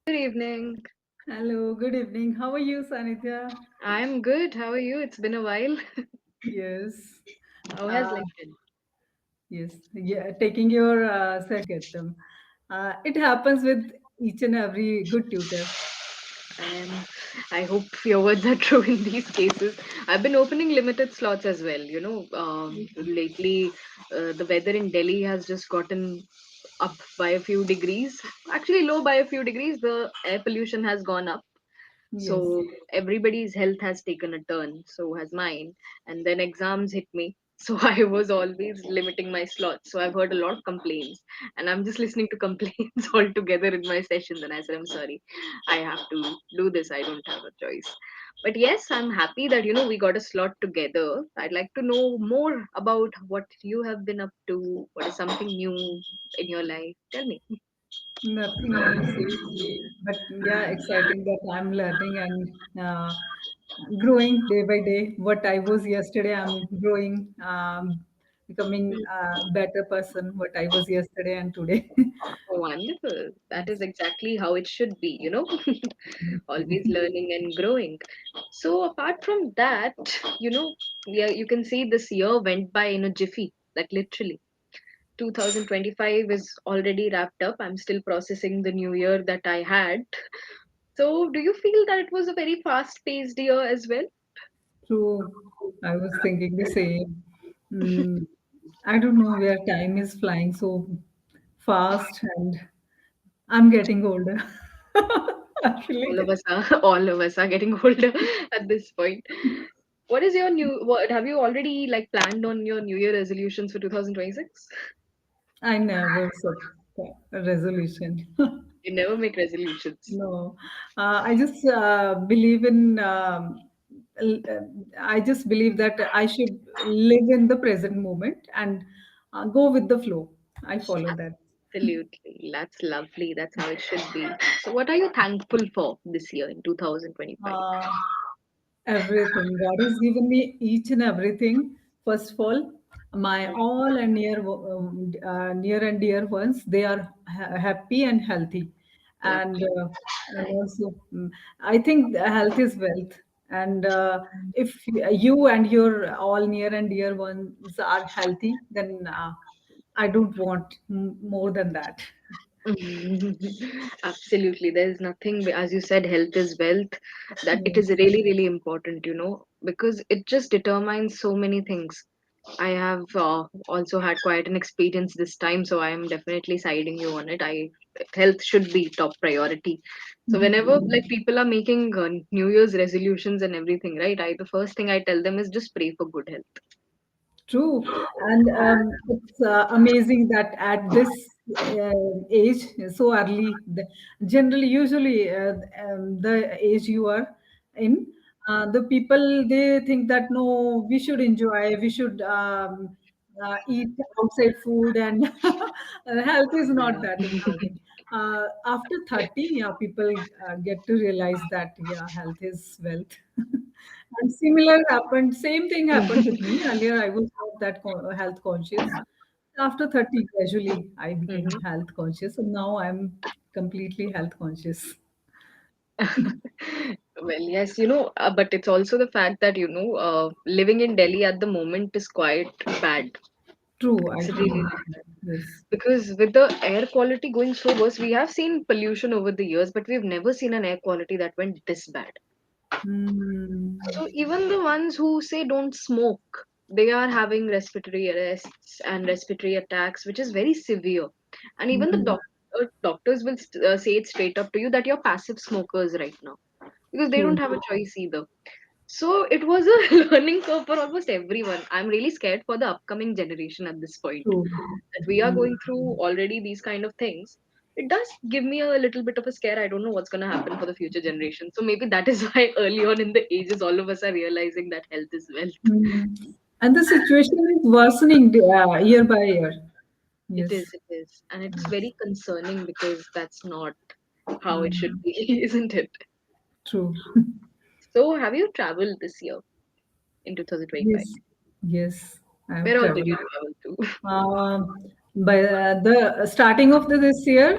Good evening. Hello, good evening. How are you, Sanithya? I'm good. How are you? It's been a while. Yes. How has Uh, life been? yes. Yeah, taking your get them. It happens with each and every good tutor. Um, I hope your words are true in these cases. I've been opening limited slots as well. Lately, the weather in Delhi has just gotten up by a few degrees. Actually, low by a few degrees. The air pollution has gone up. Yes. So everybody's health has taken a turn, so has mine. And then exams hit me. So I was always limiting my slots. So I've heard a lot of complaints. And I'm just listening to complaints altogether in my sessions. And I said, I'm sorry. I have to do this. I don't have a choice. But yes, I'm happy that we got a slot together. I'd like to know more about what you have been up to. What is something new in your life? Tell me. Nothing new, same. But yeah, exciting that I'm learning and growing day by day. What I was yesterday, I'm growing, becoming a better person. What I was yesterday and today. Wonderful. That is Yes. exactly how it should be. Always learning and growing. So apart from that, yeah, you can see this year went by in a jiffy, like literally. 2025 is already wrapped up. I'm still processing the new year that I had. So do you feel that it was a very fast-paced year as well? True. I was thinking the same. Mm, I don't know where time is flying so fast, and I'm getting older. All of Actually, us are all of us are getting older at this point. What is your what have you already like planned on your new year resolutions for 2026? I never set a resolution. You never make resolutions. No, I just believe in. L- uh, I just believe that I should live in the present moment and go with the flow. I follow that. Absolutely. That's lovely. That's how it should be. So, what are you thankful for this year in 2025? Uh, Everything. God has given me each and everything. First of all, my all and near and dear ones, they are happy and healthy, and Lovely. also I think the health is wealth. And if you and your all near and dear ones are healthy, then I don't want more than that. Absolutely. There's nothing, as you said, health is wealth, that it is Yes. really, really important, because it just determines so many things. I have also had quite an experience this time, so I am definitely siding you on it. Health should be top priority. So whenever like people are making New Year's resolutions and everything, right? The first thing I tell them is just pray for good health. True, and it's amazing that at this age, so early, generally, usually, the age you are in, the people they think that no, we should enjoy, we should eat outside food, and health is not that important. After 30, yeah, people get to realize that yeah, health is wealth. And similar happened, same thing happened with me. Earlier, I was not that health conscious. After 30, gradually, I became Mhm. health conscious, and now I'm completely health conscious. Well, yes, but it's also the fact that, living in Delhi at the moment is quite bad. True, I It's agree really with that. Yes. because with the air quality going so worse, we have seen pollution over the years, but we've never seen an air quality that went this bad. Hmm. So even the ones who say don't smoke, they are having respiratory arrests and respiratory attacks, which is very severe. And even the Hmm. doctors will say it straight up to you that you're passive smokers right now because they don't True, have a choice either. So it was a learning curve for almost everyone. I'm really scared for the upcoming generation at this point. true. That we are Hmm. going through already these kind of things. It does give me a little bit of a scare. I don't know what's going to happen for the future generation. So maybe that is why early on in the ages, all of us are realizing that health is wealth. Hmm. And the situation is worsening year by year. Yes. It is. And it's Yes. very concerning because that's not how it should Hmm. be, isn't it? True. So have you traveled this year in 2025? Yes. Yes. I have Where all did you traveled. travel to? Um, By the starting of this year,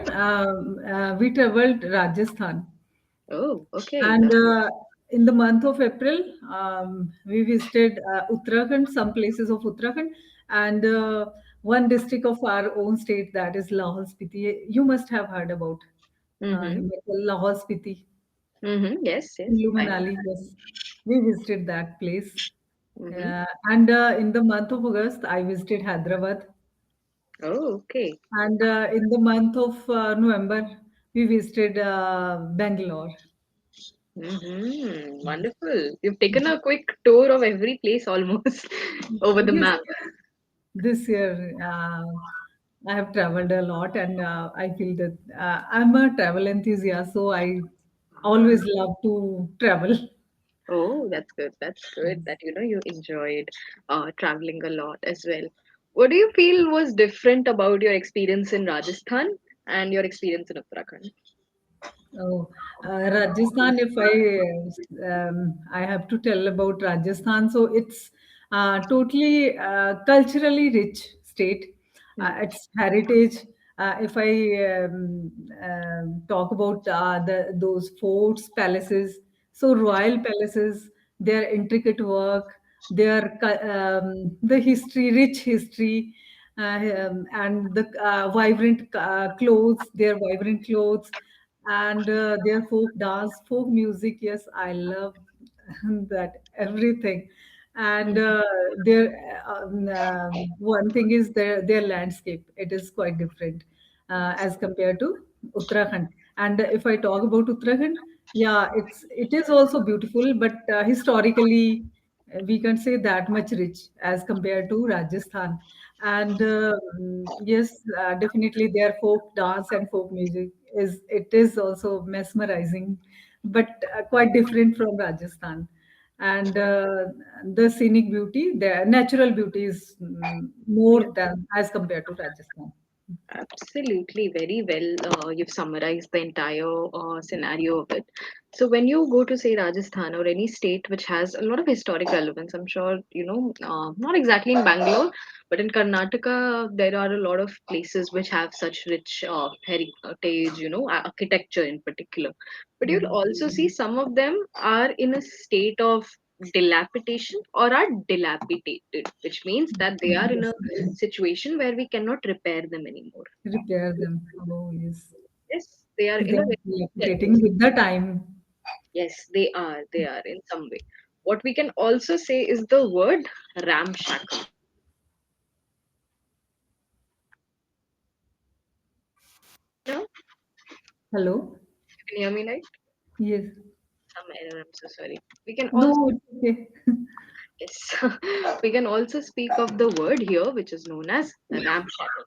we traveled Rajasthan, Oh, okay. and That's in the month of April, we visited Uttarakhand, some places of Uttarakhand, and one district of our own state, that is Lahore Spiti. You must have heard about mm-hmm. Lahore Spiti, Mm-hmm. Yes, yes. Kullu I Manali. Yes, we visited that place. mm-hmm. And in the month of August, I visited Hyderabad. Oh, okay. And in the month of November, we visited Bangalore. Mm-hmm. Wonderful. You've taken a quick tour of every place almost over the Yes, map. this year I have traveled a lot, and I feel that I'm a travel enthusiast, so I always love to travel. Oh, that's good. That's good that you enjoyed traveling a lot as well. What do you feel was different about your experience in Rajasthan and your experience in Uttarakhand? Oh, Rajasthan, if I have to tell about Rajasthan, so it's totally culturally rich state. Hmm. Its heritage. If I talk about those forts, palaces, so royal palaces, their intricate work, the history, rich history, and the vibrant clothes, their vibrant clothes, and their folk dance, folk music. Yes, I love that everything. And their one thing is their landscape. It is quite different as compared to Uttarakhand. And if I talk about Uttarakhand, yeah, it is also beautiful, but historically we can say that much rich as compared to Rajasthan. And yes, definitely their folk dance and folk music is also mesmerizing, but quite different from Rajasthan. And the scenic beauty, the natural beauty is Yeah. more than as compared to Rajasthan. Absolutely, very well. You've summarized the entire scenario of it. So, when you go to say Rajasthan or any state which has a lot of historic relevance, I'm sure not exactly in Bangalore, but in Karnataka, there are a lot of places which have such rich heritage, architecture in particular. But you'll Mhm. also see some of them are in a state of dilapidation or are dilapidated, which means that they are in a Yes, yes. situation where we cannot repair them anymore. Repair them. Oh, yes. Yes, they are They in a are very dilapidating state. with the time. Yes, they are. They are in some way. What we can also say is the word ramshackle. No, Hello? you can hear me, right? Yes. Some error. I'm so sorry. We can also No, it's okay. yes, we can also speak of the word here, which is known as ramshackle.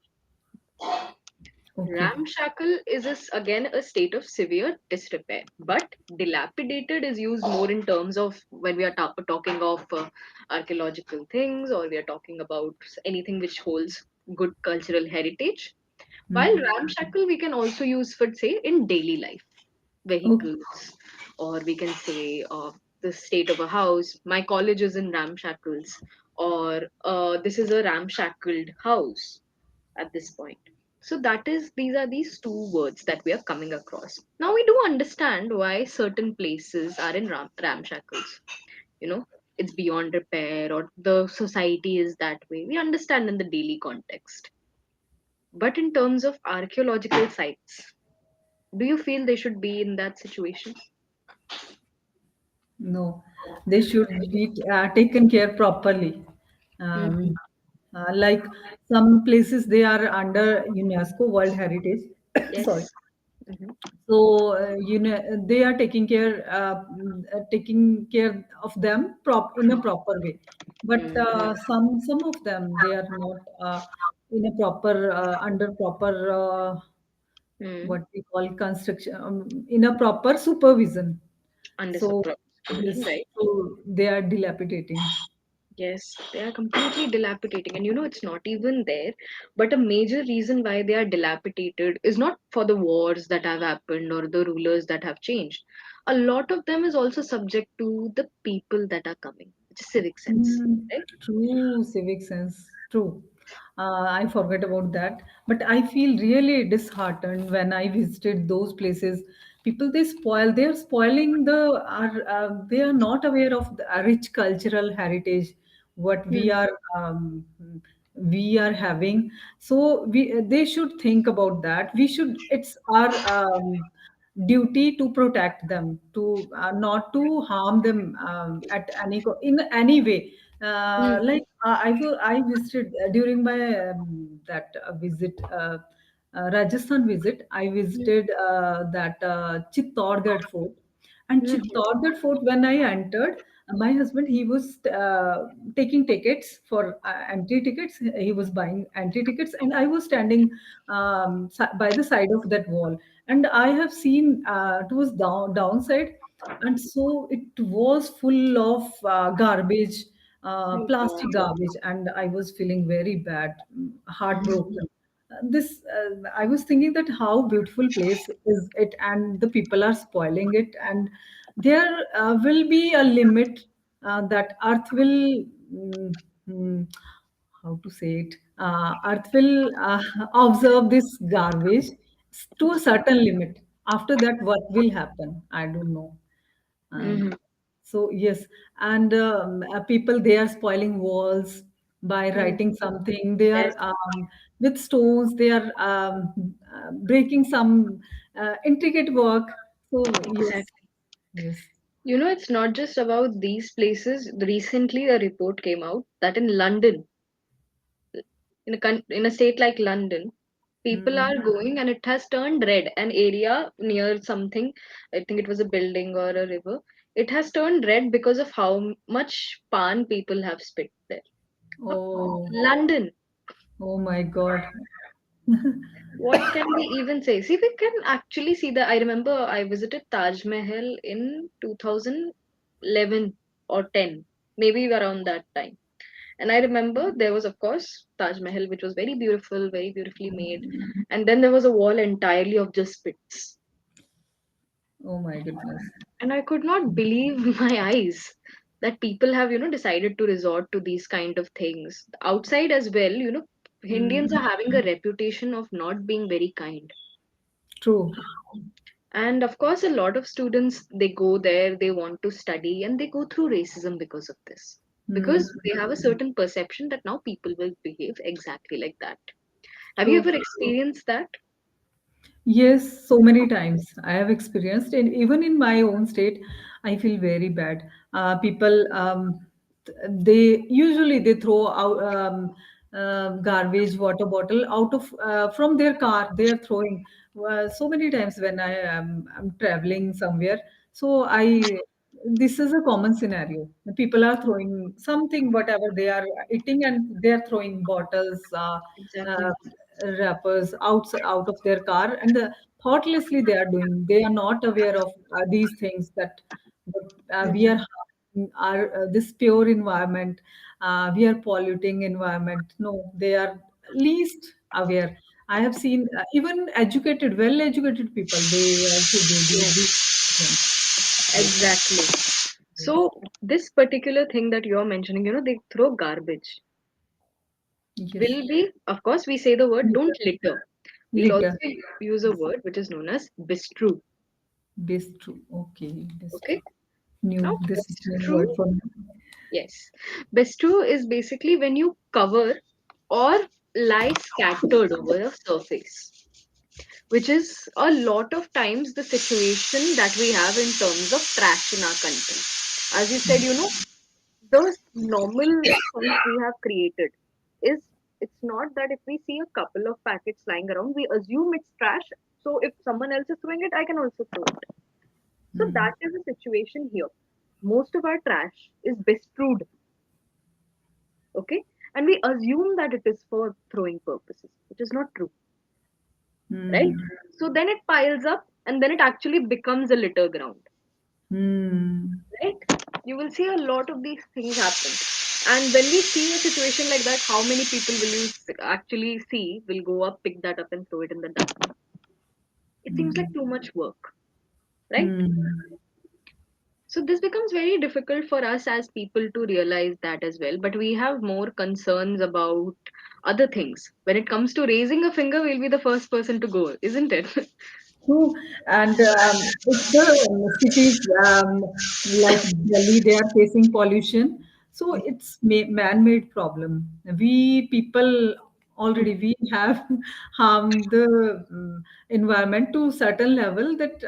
Okay. Ramshackle is again a state of severe disrepair, but dilapidated is used more in terms of when we are talking of archaeological things or we are talking about anything which holds good cultural heritage. While Mhm. ramshackle we can also use for say in daily life, Okay. vehicles, or we can say the state of a house. My college is in ramshackles, or this is a ramshackled house at this point. So that is these are these two words that we are coming across. Now we do understand why certain places are in ramshackles. You know, it's beyond repair or the society is that way. We understand in the daily context. But in terms of archaeological sites, do you feel they should be in that situation? No, they should be taken care properly. Mhm. Um, like some places, they are under UNESCO World Heritage. Sorry. Yes. Hmm. So they are taking care of them in a proper way. But some of them, they are not in a proper under proper Mm. what we call construction, in a proper supervision. Under So supervision, yes, right? so they are dilapidating. Yes, they are completely dilapidating. And it's not even there. But a major reason why they are dilapidated is not for the wars that have happened or the rulers that have changed. A lot of them is also subject to the people that are coming, which is civic sense, right? True civic sense. True. I forget about that. But I feel really disheartened when I visited those places. People, they are spoiling they are not aware of the rich cultural heritage what Hmm. we are having. So they should think about that. It's our duty to protect them, to not to harm them in any way. Hmm. I visited during my that visit Rajasthan visit. I Hmm. visited that Chittorgarh Fort, and Hmm. Chittorgarh Fort. When I entered, my husband, he was taking tickets for entry tickets. He was buying entry tickets, and I was standing by the side of that wall. And I have seen it was downside, and so it was full of garbage, Oh plastic God. garbage, and I was feeling very bad, heartbroken. This I was thinking that how beautiful place is it, and the people are spoiling it, and there will be a limit that earth will mm, how to say it, earth will observe this garbage to a certain limit. After that, what will happen, I don't know. Hmm. So yes, and people, they are spoiling walls by Hmm. writing something. They Yes, are with stones. They are breaking some intricate work. So yes, exactly. yes. It's not just about these places. Recently, a report came out that in London, in a state like London, people Mm. are going and it has turned red. An area near something, I think it was a building or a river, it has turned red because of how much pan people have spit there. Oh, London. oh my God. What can we even say? See, we can actually see that. I remember I visited Taj Mahal in 2011 or 10, maybe around that time. And I remember there was, of course, Taj Mahal, which was very beautiful, very beautifully made. And then there was a wall entirely of just spits. Oh my goodness. And I could not believe my eyes that people have, decided to resort to these kind of things. Outside as well, Indians Mm. are having a reputation of not being very kind. True. And of course, a lot of students, they go there, they want to study, and they go through racism because of this. Mm. Because they have a certain perception that now people will behave exactly like that. Have you True. ever experienced that? Yes, so many times I have experienced, and even in my own state, I feel very bad. People, they usually they throw out garbage, water bottle out of from their car. They are throwing so many times when I'm traveling somewhere. So I this is a common scenario. People are throwing something, whatever they are eating, and they are throwing bottles. Uh, Exactly. Wrappers out of their car, and thoughtlessly they are doing. They are not aware of these things that we are Mhm. harming our this pure environment. We are polluting environment. No, they are least aware. I have seen even educated, well educated people, they also do these Yes, things. Yes, exactly. yes, So, this particular thing that you're mentioning, they throw garbage. yes. Will be, of course, we say the word don't Litter, litter. We'll also litter. use a word which is known as bestrew. Bistro. Okay, Okay? bistro. New. Now, This is new bestrew, word for me. yes. Bestrew is basically when you cover or lie scattered over a surface, which is a lot of times the situation that we have in terms of trash in our country. As you said, the normal things we have created is, it's not that if we see a couple of packets lying around, we assume it's trash. So if someone else is throwing it, I can also throw it. So Hmm. that is the situation here. Most of our trash is bestrewed, okay? And we assume that it is for throwing purposes, which is not true, right? Hmm. So then it piles up and then it actually becomes a litter ground, Hmm. right? You will see a lot of these things happen. And when we see a situation like that, how many people will you actually see will go up, pick that up, and throw it in the dustbin? It seems like Hmm. too much work, right? Hmm. So this becomes very difficult for us as people to realize that as well. But we have more concerns about other things. When it comes to raising a finger, we'll be the first person to go, isn't it? True, and if the cities like Delhi, they are facing pollution, so it's man-made problem. We people already we have harmed the environment to certain level that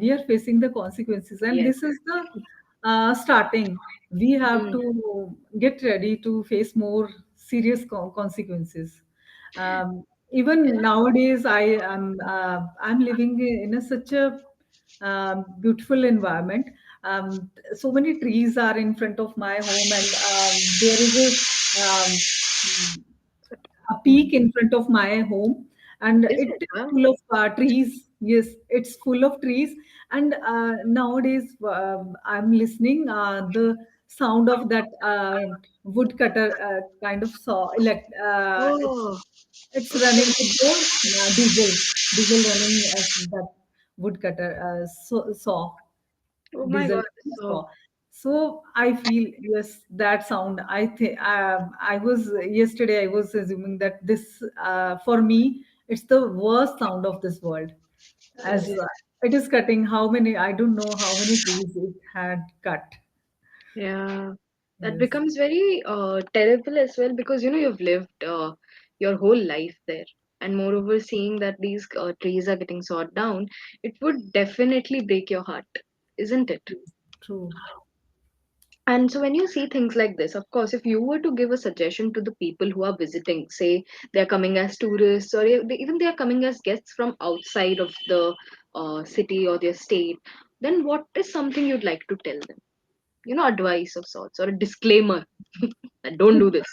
we are facing the consequences, and Yes. this is the starting. We have Mm. to get ready to face more serious consequences. Even nowadays, I'm living in a, such a beautiful environment. So many trees are in front of my home, and there is a peak in front of my home, and Is it it? is Wow. full of trees. Yes, it's full of trees, and nowadays I'm listening the sound of that woodcutter kind of saw. Oh, It's okay. running with the diesel running that woodcutter saw, Oh my diesel God. So, saw. So I feel yes, that sound. I think I was yesterday. I was assuming that this for me it's the worst sound of this world. As yes. it is cutting, how many? I don't know how many trees it had cut. Yeah. That Yes. becomes very terrible as well because you've lived your whole life there. And moreover, seeing that these trees are getting sawed down, it would definitely break your heart, isn't it? True. And so when you see things like this, of course, if you were to give a suggestion to the people who are visiting, say they're coming as tourists or even they are coming as guests from outside of the city or their state, then what is something you'd like to tell them? Advice of sorts or a disclaimer that don't do this.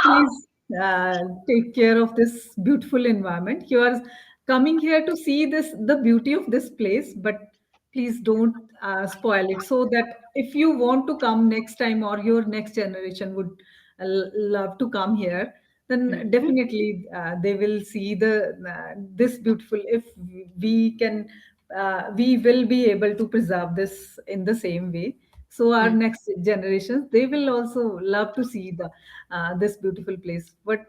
Please take care of this beautiful environment. You are coming here to see this, the beauty of this place, but please don't spoil it. So that if you want to come next time or your next generation would love to come here, then Mhm. definitely they will see the this beautiful. If we can, we will be able to preserve this in the same way. So our Mm. next generations, they will also love to see the this beautiful place. But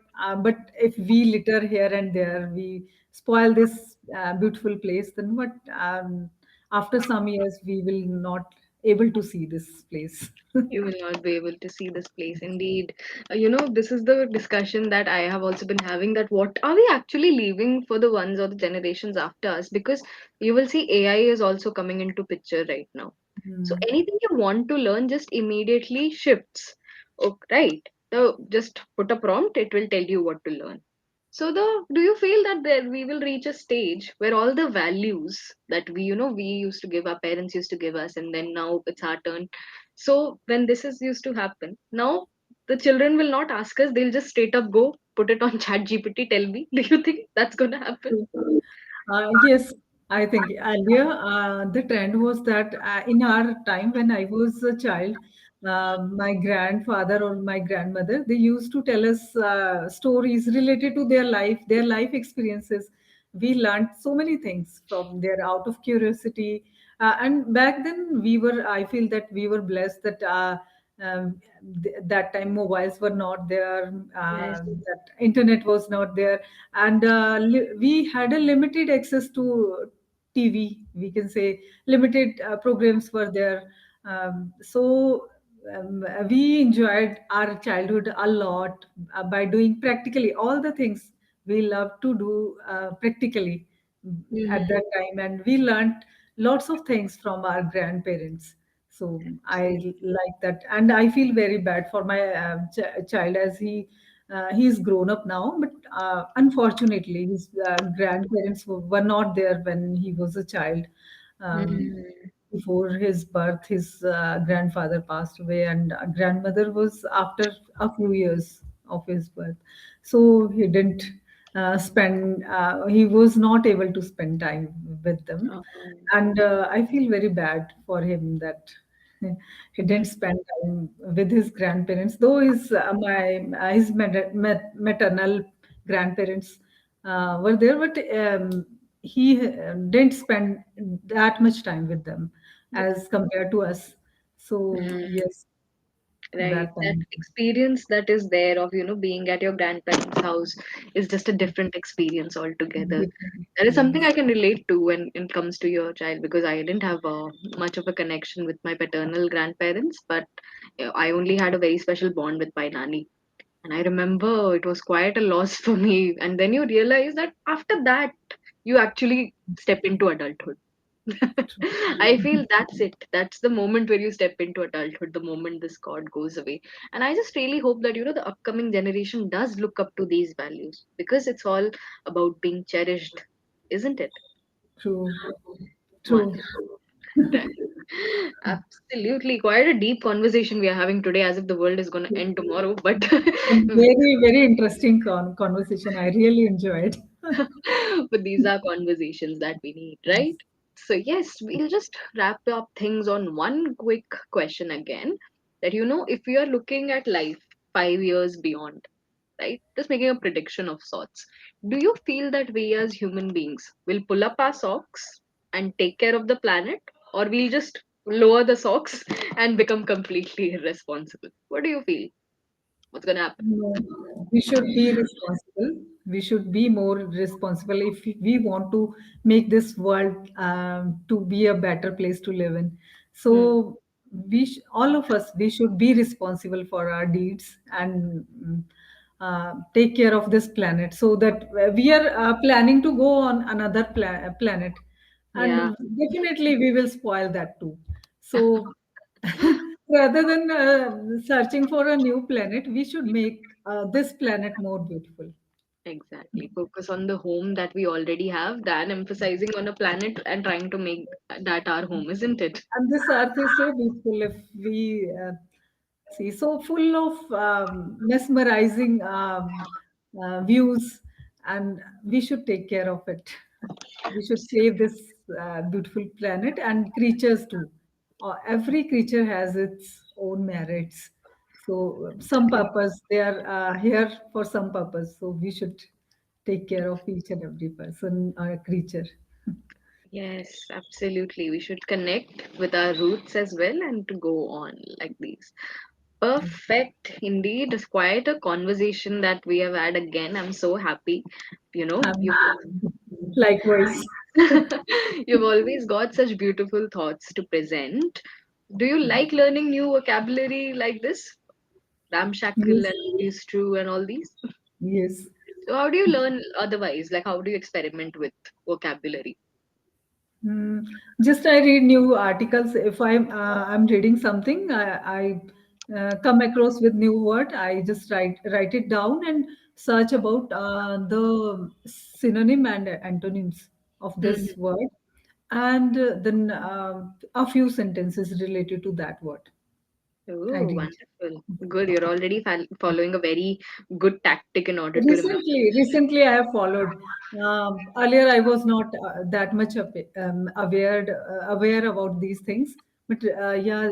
if we litter here and there, we spoil this beautiful place. Then what? After some years, we will not able to see this place. You will not be able to see this place. Indeed. This is the discussion that I have also been having, that what are we actually leaving for the ones or the generations after us? Because you will see AI is also coming into picture right now. So Hmm. anything you want to learn just immediately shifts. Okay, right. So just put a prompt, it will tell you what to learn. So do you feel that there we will reach a stage where all the values that we used to give, our parents used to give us, and then now it's our turn. So when this is used to happen, now the children will not ask us, they'll just straight up go put it on chat GPT, tell me. Do you think that's gonna happen? Yes, I think earlier the trend was that in our time when I was a child, my grandfather or my grandmother, they used to tell us stories related to their life experiences. We learned so many things from there out of curiosity. And back then, I feel that we were blessed that that time mobiles were not there, Yes. that internet was not there, and we had a limited access to TV. We can say limited programs were there. We enjoyed our childhood a lot by doing practically all the things we love to do practically at Hmm. that time, and we learned lots of things from our grandparents. So I like that, and I feel very bad for my child as he's grown up now, but unfortunately, his grandparents were not there when he was a child. Um, Hmm. Before his birth, his grandfather passed away, and grandmother was after a few years of his birth. So he didn't spend. He was not able to spend time with them, Oh. and I feel very bad for him that he didn't spend time with his grandparents, though his maternal grandparents were there, but he didn't spend that much time with them. as compared to us. So Mm, yes, right. that That time. experience that is there of, being at your grandparents' house is just a different experience altogether. Different That is something I experience. can relate to when it comes to your child, because I didn't have much of a connection with my paternal grandparents, but I only had a very special bond with my nanny. And I remember it was quite a loss for me. And then you realize that after that, you actually step into adulthood. True. I feel that's it. That's the moment where you step into adulthood, the moment this cord goes away. And I just really hope that, the upcoming generation does look up to these values, because it's all about being cherished, isn't it? True. True. Wonderful. Right. Absolutely. Quite a deep conversation we are having today, as if the world is going to end tomorrow. But And very, very interesting conversation. I really enjoyed. but these are conversations that we need, right? So, yes, we'll just wrap up things on one quick question again, that, if we are looking at life 5 years beyond, right? Just making a prediction of sorts. Do you feel that we as human beings will pull up our socks and take care of the planet, or we'll just lower the socks and become completely irresponsible? What do you feel? What's going to happen? No, we should be responsible. We should be more responsible if we want to make this world to be a better place to live in. Hmm. So all of us, we should be responsible for our deeds and take care of this planet, so that we are planning to go on another planet, Yeah. and definitely we will spoil that too. So rather than searching for a new planet, we should make this planet more beautiful. Exactly. Focus on the home that we already have than emphasizing on a planet and trying to make that our home, isn't it? And this earth is so beautiful if we see, so full of mesmerizing views, and we should take care of it. We should save this beautiful planet and creatures too. Every creature has its own merits. So some purpose, they are here for some purpose. So we should take care of each and every person or creature. Yes, absolutely. We should connect with our roots as well and to go on like these. Perfect. Indeed. It's quite a conversation that we have had again. I'm so happy. You know, Um, you Likewise. you've always got such beautiful thoughts to present. Do you like learning new vocabulary like this? Ramshackle Yes, and is true and all these? yes. So how do you learn otherwise? Like how do you experiment with vocabulary? Mm, just I read new articles. If I'm reading something, I come across with new word. I just write it down and search about the synonym and antonyms of Mhm. this word, and then a few sentences related to that word. I Oh, read. wonderful. Good. You're already following a very good tactic in order to remember. Recently, I have followed. Earlier, I was not that much aware about these things. But yeah,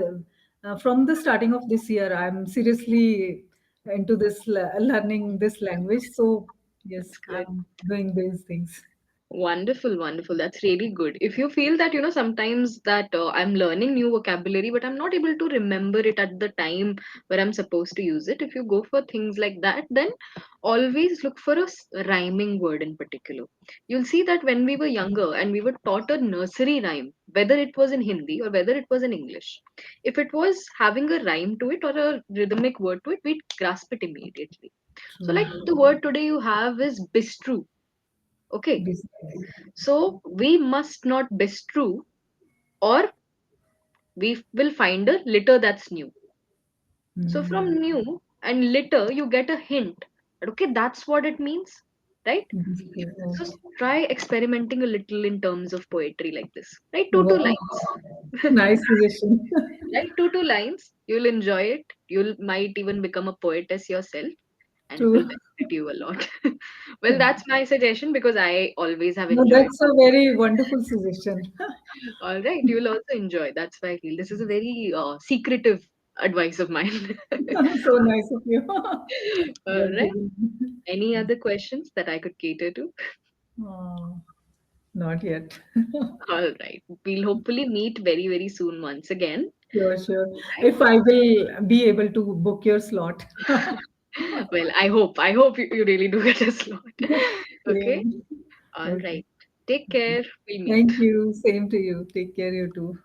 from the starting of this year, I'm seriously into this learning this language. So yes, Good. I'm doing these things. Wonderful, wonderful. That's really good. If you feel that, sometimes that I'm learning new vocabulary, but I'm not able to remember it at the time where I'm supposed to use it, if you go for things like that, then always look for a rhyming word in particular. You'll see that when we were younger and we were taught a nursery rhyme, whether it was in Hindi or whether it was in English, if it was having a rhyme to it or a rhythmic word to it, we'd grasp it immediately. So, like True. the word today you have is bistru. Okay, This, so we must not bestrue, or we will find a litter that's new. So from mm, new and litter, you get a hint that okay, that's what it means, right? this, So oh, try experimenting a little in terms of poetry like this. Write two wow, lines. nice suggestion. Write two lines. You'll enjoy it. You'll might even become a poetess yourself, and it will True. benefit you a lot. Well, that's my suggestion because I always have No, enjoyed. that's a very wonderful suggestion. All right, you will also enjoy. That's why I feel this is a very secretive advice of mine. So nice of you. All You're right. giving. Any other questions that I could cater to? Uh, Not yet. All right. We'll hopefully meet very, very soon once again. Sure, sure. Right. If I will be able to book your slot. Well, I hope you really do get a slot. Okay. Same. All Okay. right. Take care. We'll meet. Thank you. Same to you. Take care, you too.